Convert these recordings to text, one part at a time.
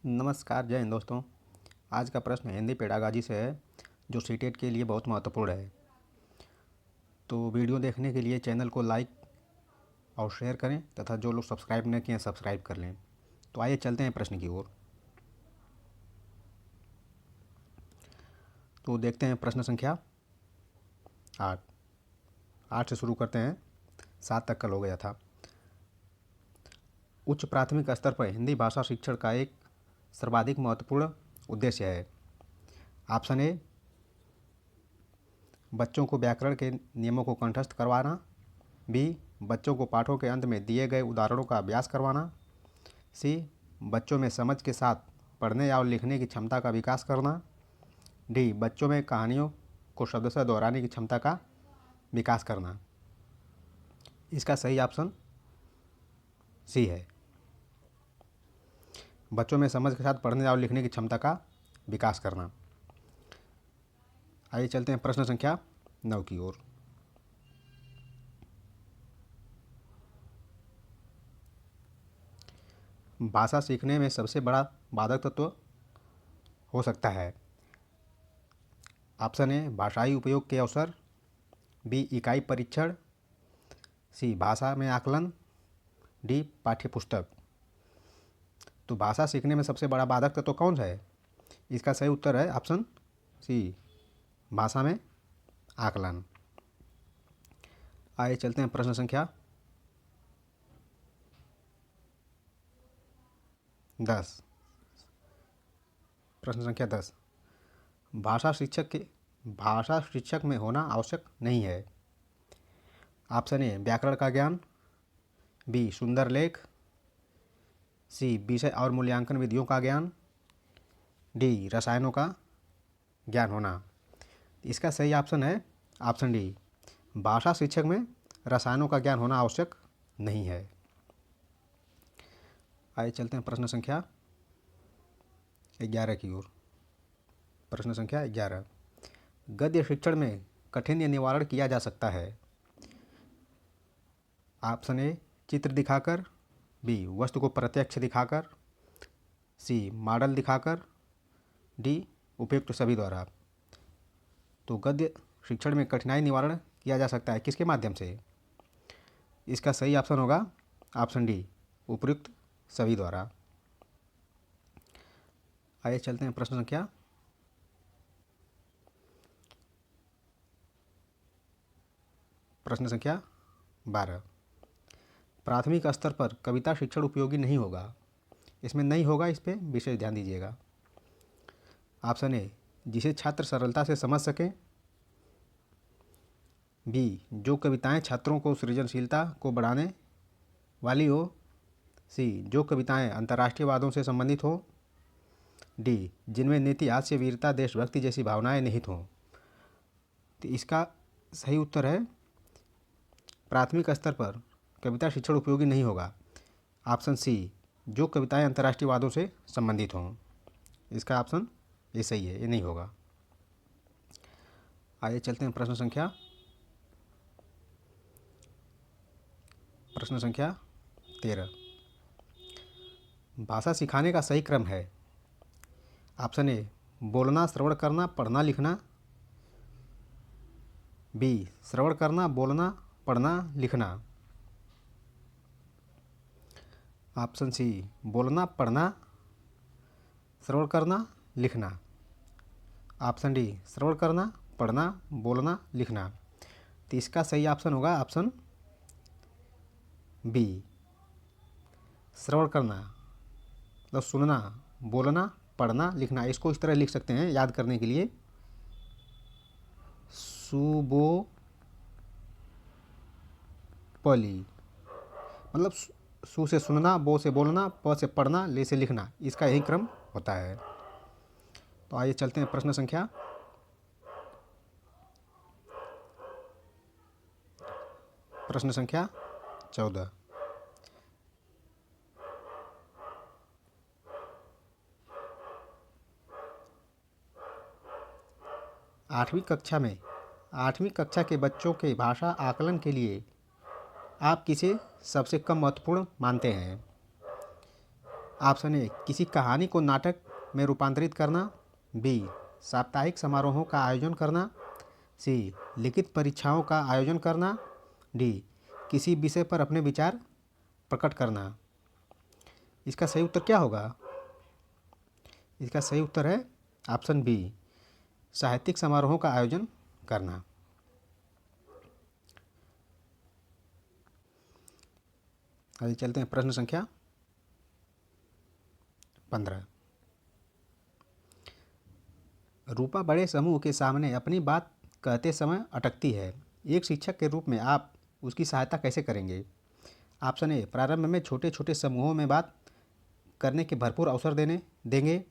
नमस्कार, जय हिंद दोस्तों। आज का प्रश्न हिंदी पेडागाजी से है, जो सीटेट के लिए बहुत महत्वपूर्ण है। तो वीडियो देखने के लिए चैनल को लाइक और शेयर करें तथा जो लोग सब्सक्राइब न किए हैं सब्सक्राइब कर लें। तो आइए चलते हैं प्रश्न की ओर। तो देखते हैं प्रश्न संख्या 8। 8 से शुरू करते हैं, 7 तक कल हो गया था। उच्च प्राथमिक स्तर पर हिंदी भाषा शिक्षण का एक सर्वाधिक महत्वपूर्ण उद्देश्य है। ऑप्शन ए, बच्चों को व्याकरण के नियमों को कंठस्थ करवाना। बी, बच्चों को पाठों के अंत में दिए गए उदाहरणों का अभ्यास करवाना। सी, बच्चों में समझ के साथ पढ़ने और लिखने की क्षमता का विकास करना। डी, बच्चों में कहानियों को शब्दशः दोहराने की क्षमता का विकास करना। इसका सही ऑप्शन सी है, बच्चों में समझ के साथ पढ़ने और लिखने की क्षमता का विकास करना। आइए चलते हैं प्रश्न संख्या 9 की ओर। भाषा सीखने में सबसे बड़ा बाधक तत्व हो सकता है। ऑप्शन ए, भाषाई उपयोग के अवसर। बी, इकाई परीक्षण। सी, भाषा में आकलन। डी, पाठ्यपुस्तक। तो भाषा सीखने में सबसे बड़ा बाधक तत्व कौन सा है? इसका सही उत्तर है ऑप्शन सी, भाषा में आकलन। आइए चलते हैं प्रश्न संख्या 10। प्रश्न संख्या 10, भाषा शिक्षक में होना आवश्यक नहीं है। ऑप्शन ए, व्याकरण का ज्ञान। बी, सुंदर लेख। सी, विषय और मूल्यांकन विधियों का ज्ञान। डी, रसायनों का ज्ञान होना। इसका सही ऑप्शन है ऑप्शन डी, भाषा शिक्षक में रसायनों का ज्ञान होना आवश्यक नहीं है। आइए चलते हैं प्रश्न संख्या 11 की ओर। प्रश्न संख्या 11, गद्य शिक्षण में कठिन निवारण किया जा सकता है। ऑप्शन ए, चित्र दिखाकर। बी, वस्तु को प्रत्यक्ष दिखाकर। सी, मॉडल दिखाकर। डी, उपयुक्त सभी द्वारा। तो गद्य शिक्षण में कठिनाई निवारण किया जा सकता है किसके माध्यम से? इसका सही ऑप्शन होगा ऑप्शन डी, उपयुक्त सभी द्वारा। आइए चलते हैं प्रश्न संख्या 12, प्राथमिक स्तर पर कविता शिक्षण उपयोगी नहीं होगा। इसमें नहीं होगा, इस पर विशेष ध्यान दीजिएगा। ऑप्शन ए, जिसे छात्र सरलता से समझ सकें। बी, जो कविताएं छात्रों को सृजनशीलता को बढ़ाने वाली हो। सी, जो कविताएं अंतर्राष्ट्रीय वादों से संबंधित हो। डी, जिनमें नीति, हास्य, वीरता, देशभक्ति जैसी भावनाएं निहित हों। तो इसका सही उत्तर है, प्राथमिक स्तर पर कविता शिक्षण उपयोगी नहीं होगा। ऑप्शन सी, जो कविताएं अंतर्राष्ट्रीय वादों से संबंधित हों। इसका ऑप्शन ये सही है, ये नहीं होगा। आइए चलते हैं प्रश्न संख्या 13, भाषा सिखाने का सही क्रम है। ऑप्शन ए, बोलना, श्रवण करना, पढ़ना, लिखना। बी, श्रवण करना, बोलना, पढ़ना, लिखना। ऑप्शन सी, बोलना, पढ़ना, श्रवण करना, लिखना। ऑप्शन डी, श्रवण करना, पढ़ना, बोलना, लिखना। तो इसका सही ऑप्शन होगा ऑप्शन बी, श्रवण करना, मतलब सुनना, बोलना, पढ़ना, लिखना। इसको इस तरह लिख सकते हैं याद करने के लिए, सुबोपली, मतलब सु से सुनना, बो से बोलना, प से पढ़ना, ले से लिखना। इसका यही क्रम होता है। तो आइए चलते हैं प्रश्न संख्या 14, 8वीं कक्षा के बच्चों के भाषा आकलन के लिए आप किसे सबसे कम महत्वपूर्ण मानते हैं? ऑप्शन ए किसी कहानी को नाटक में रूपांतरित करना, बी साप्ताहिक समारोहों का आयोजन करना, सी लिखित परीक्षाओं का आयोजन करना, डी किसी विषय पर अपने विचार प्रकट करना। इसका सही उत्तर क्या होगा? इसका सही उत्तर है ऑप्शन बी साहित्यिक समारोहों का आयोजन करना। आगे चलते हैं प्रश्न संख्या 15। रूपा बड़े समूह के सामने अपनी बात कहते समय अटकती है। एक शिक्षक के रूप में आप उसकी सहायता कैसे करेंगे? ऑप्शन ए प्रारंभ में छोटे छोटे समूहों में बात करने के भरपूर अवसर देंगे,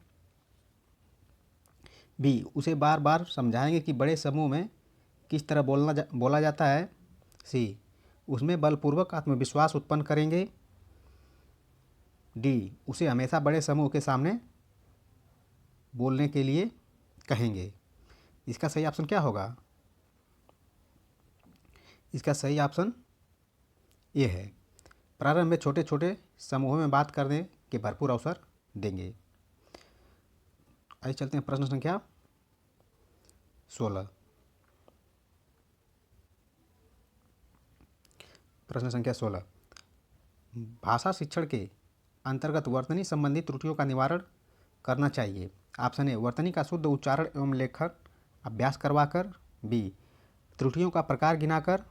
बी उसे बार बार समझाएंगे कि बड़े समूह में किस तरह बोला जाता है, सी उसमें बलपूर्वक आत्मविश्वास उत्पन्न करेंगे, डी उसे हमेशा बड़े समूह के सामने बोलने के लिए कहेंगे। इसका सही ऑप्शन क्या होगा? इसका सही ऑप्शन ये है प्रारंभ में छोटे छोटे समूहों में बात करने के भरपूर अवसर देंगे। आइए चलते हैं प्रश्न संख्या 16। प्रश्न संख्या 16। भाषा शिक्षण के अंतर्गत वर्तनी संबंधी त्रुटियों का निवारण करना चाहिए। ऑप्शन ए वर्तनी का शुद्ध उच्चारण एवं लेखन अभ्यास करवाकर, बी त्रुटियों का प्रकार गिनाकर,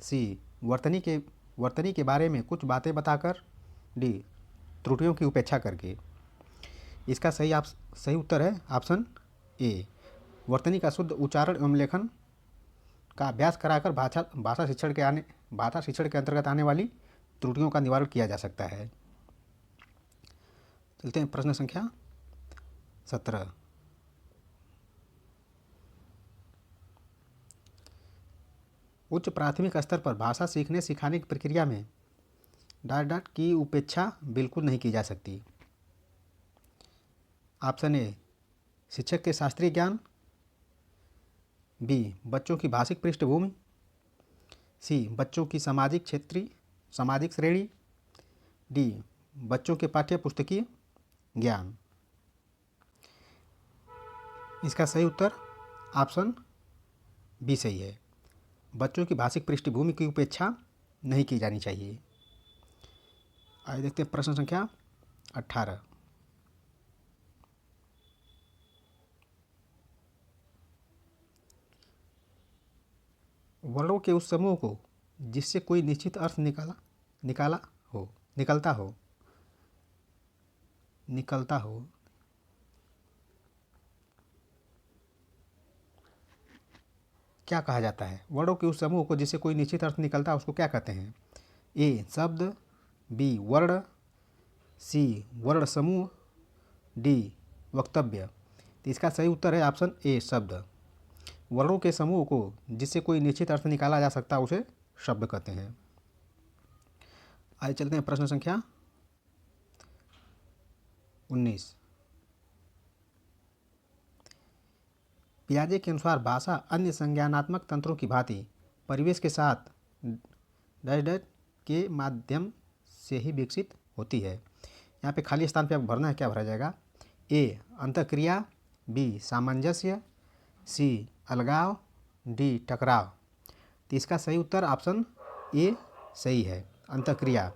सी वर्तनी के बारे में कुछ बातें बताकर, डी त्रुटियों की उपेक्षा करके। इसका सही उत्तर है ऑप्शन ए वर्तनी का शुद्ध उच्चारण एवं लेखन का अभ्यास कराकर भाषा शिक्षण के अंतर्गत आने वाली त्रुटियों का निवारण किया जा सकता है। चलते हैं प्रश्न संख्या 17। उच्च प्राथमिक स्तर पर भाषा सीखने सिखाने की प्रक्रिया में ... की उपेक्षा बिल्कुल नहीं की जा सकती। ऑप्शन ए शिक्षक के शास्त्रीय ज्ञान, बी बच्चों की भाषिक पृष्ठभूमि, सी बच्चों की सामाजिक श्रेणी, डी बच्चों के पाठ्य पुस्तकीय ज्ञान। इसका सही उत्तर ऑप्शन बी सही है। बच्चों की भाषिक पृष्ठभूमि की उपेक्षा नहीं की जानी चाहिए। आइए देखते हैं प्रश्न संख्या 18। वर्णों के उस समूह को जिससे कोई निश्चित अर्थ निकलता हो क्या कहा जाता है? वर्णों के उस समूह को जिससे कोई निश्चित अर्थ निकलता है उसको क्या कहते हैं? ए शब्द, बी वर्ण, सी वर्ण समूह, डी वक्तव्य। तो इसका सही उत्तर है ऑप्शन ए शब्द। वर्णों के समूह को जिससे कोई निश्चित अर्थ निकाला जा सकता है उसे शब्द कहते हैं। आइए चलते हैं प्रश्न संख्या 19। पियाजे के अनुसार भाषा अन्य संज्ञानात्मक तंत्रों की भांति परिवेश के साथ के माध्यम से ही विकसित होती है। यहाँ पे खाली स्थान पे आपको भरना है, क्या भरा जाएगा? ए अंतःक्रिया, बी सामंजस्य, सी अलगाव, डी टकराव। तो इसका सही उत्तर ऑप्शन ए सही है, अंतःक्रिया।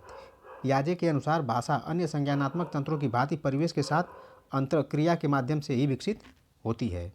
पियाजे के अनुसार भाषा अन्य संज्ञानात्मक तंत्रों की भांति परिवेश के साथ अंतःक्रिया के माध्यम से ही विकसित होती है।